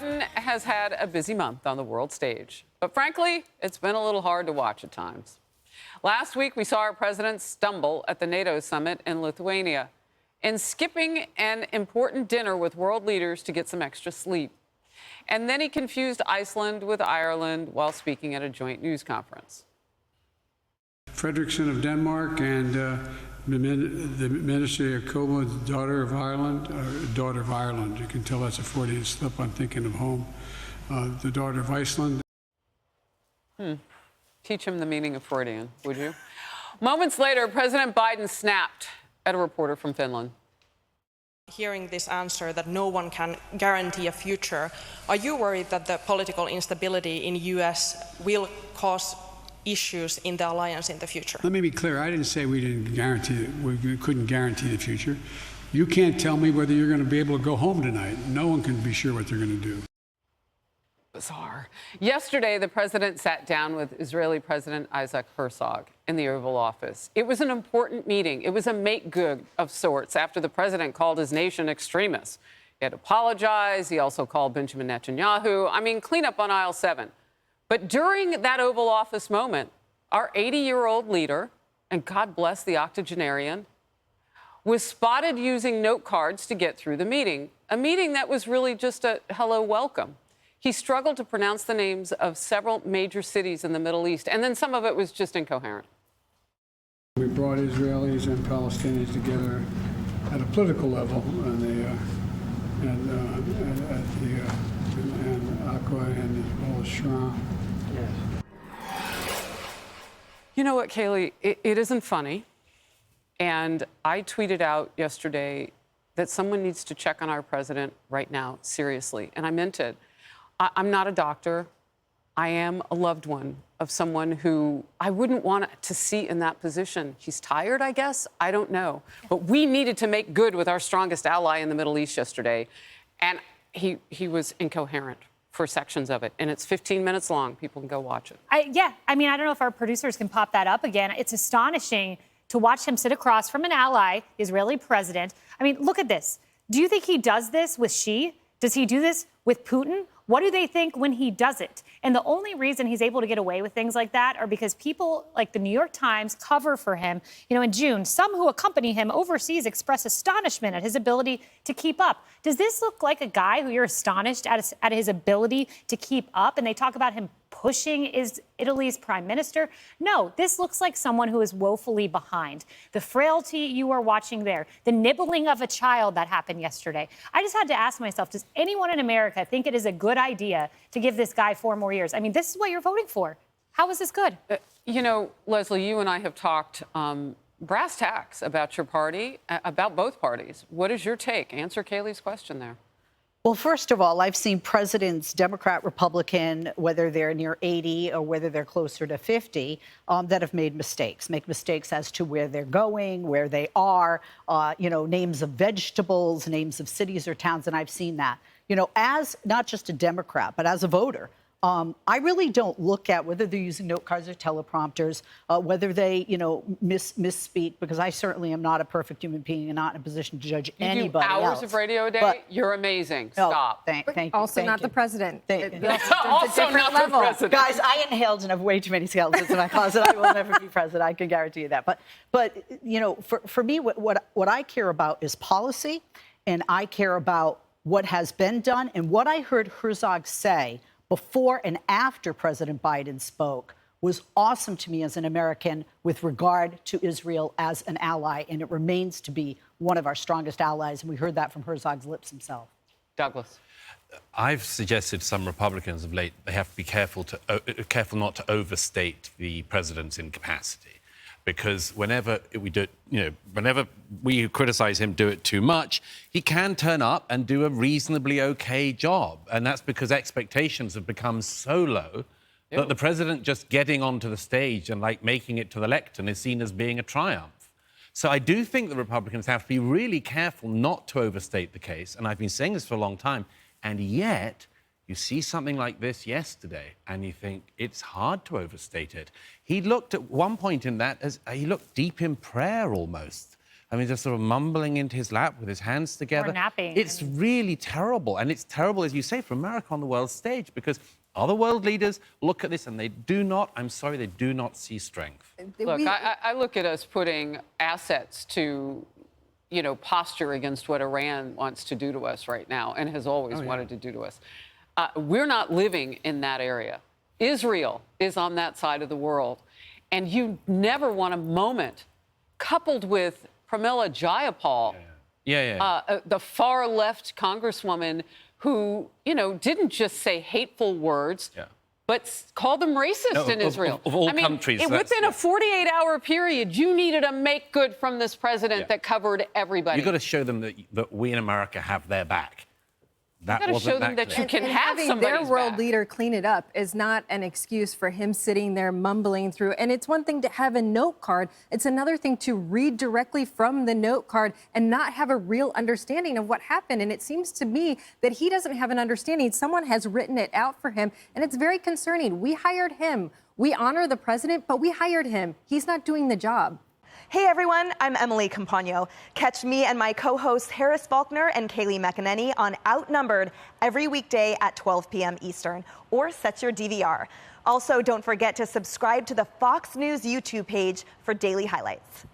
Biden has had a busy month on the world stage, but frankly, it's been a little hard to watch at times. Last week, we saw our president stumble at the NATO summit in Lithuania and skipping an important dinner with world leaders to get some extra sleep. And then he confused Iceland with Ireland while speaking at a joint news conference. Frederickson of Denmark and the Ministry of Coburn, daughter of Ireland. You can tell that's a Freudian slip. I'm thinking of home. The daughter of Iceland. Teach him the meaning of Freudian, would you? Moments later, President Biden snapped at a reporter from Finland. Hearing this answer that no one can guarantee a future, are you worried that the political instability in the U.S. will cause issues in the alliance in the future? Let me be clear. I didn't say we couldn't guarantee the future. You can't tell me whether you're going to be able to go home tonight. No one can be sure what they're going to do. Bizarre. Yesterday, the president sat down with Israeli President Isaac Herzog in the Oval Office. It was an important meeting. It was a make good of sorts after the president called his nation extremists. He had apologized. He also called Benjamin Netanyahu. Clean up on aisle 7. But during that Oval Office moment, our 80-year-old leader, and God bless the octogenarian, was spotted using note cards to get through the meeting, a meeting that was really just a hello, welcome. He struggled to pronounce the names of several major cities in the Middle East, and then some of it was just incoherent. We brought Israelis and Palestinians together at a political level, and Aqaba and as well as Shram. You know what, Kayleigh? It isn't funny. And I tweeted out yesterday that someone needs to check on our president right now, seriously. And I meant it. I'm not a doctor. I am a loved one of someone who I wouldn't want to see in that position. He's tired, I guess. I don't know. But we needed to make good with our strongest ally in the Middle East yesterday. And he was incoherent for sections of it. And it's 15 minutes long. People can go watch it. I don't know if our producers can pop that up again. It's astonishing to watch him sit across from an ally, the Israeli president. Look at this. Do you think he does this with Xi? Does he do this with Putin? What do they think when he does it? And the only reason he's able to get away with things like that are because people like the New York Times cover for him. In June, some who accompany him overseas express astonishment at his ability to keep up. Does this look like a guy who you're astonished at his ability to keep up? And they talk about him pushing Italy's prime minister. No, this looks like someone who is woefully behind. The frailty you are watching there, the nibbling of a child that happened yesterday. I just had to ask myself, does anyone in America think it is a good idea to give this guy 4 more years? This is what you're voting for. How is this good? Leslie, you and I have talked brass tacks about your party, about both parties. What is your take? Answer Kayleigh's question there. Well, first of all, I've seen presidents, Democrat, Republican, whether they're near 80 or whether they're closer to 50, that have made mistakes. Make mistakes as to where they're going, where they are, names of vegetables, names of cities or towns, and I've seen that. As not just a Democrat, but as a voter, I really don't look at whether they're using note cards or teleprompters, whether they, misspeak, because I certainly am not a perfect human being and not in a position to judge anybody else. You do hours of radio a day? You're amazing. Stop. Thank you. Also not the president. Also not the president. Guys, I inhaled and have way too many skeletons in my closet. I will never be president. I can guarantee you that. But for me, what I care about is policy, and I care about what has been done. And what I heard Herzog say before and after President Biden spoke was awesome to me as an American with regard to Israel as an ally, and it remains to be one of our strongest allies, and we heard that from Herzog's lips himself. Douglas. I've suggested to some Republicans of late they have to be careful not to overstate the president's incapacity. Because whenever we criticize him do it too much, he can turn up and do a reasonably okay job. And that's because expectations have become so low that the president just getting onto the stage and making it to the lectern is seen as being a triumph. So I do think the Republicans have to be really careful not to overstate the case. And I've been saying this for a long time. And yet, you see something like this yesterday, and you think it's hard to overstate it. He looked at one point in that as he looked deep in prayer almost, I mean, just sort of mumbling into his lap with his hands together. Or napping. It's really terrible. And it's terrible, as you say, for America on the world stage, because other world leaders look at this and they do not, I'm sorry, they do not see strength. Look, I look at us putting assets to, you know, posture against what Iran wants to do to us right now and has always wanted to do to us. We're not living in that area. Israel is on that side of the world. And you never want a moment, coupled with Pramila Jayapal, the far left congresswoman who, you know, didn't just say hateful words, but called them racist in Israel. Of all countries. Within a 48-hour period, you needed a make good from this president that covered everybody. You've got to show them that we in America have their back. You've got to show them that you can have having somebody's their world back. leader clean it up is not an excuse for him sitting there mumbling through. And it's one thing to have a note card. It's another thing to read directly from the note card and not have a real understanding of what happened. And it seems to me that he doesn't have an understanding. Someone has written it out for him, and it's very concerning. We hired him. We honor the president, but we hired him. He's not doing the job. Hey everyone, I'm Emily Campagno. Catch me and my co-hosts Harris Faulkner and Kayleigh McEnany on Outnumbered every weekday at 12 p.m. Eastern, or set your DVR. Also, don't forget to subscribe to the Fox News YouTube page for daily highlights.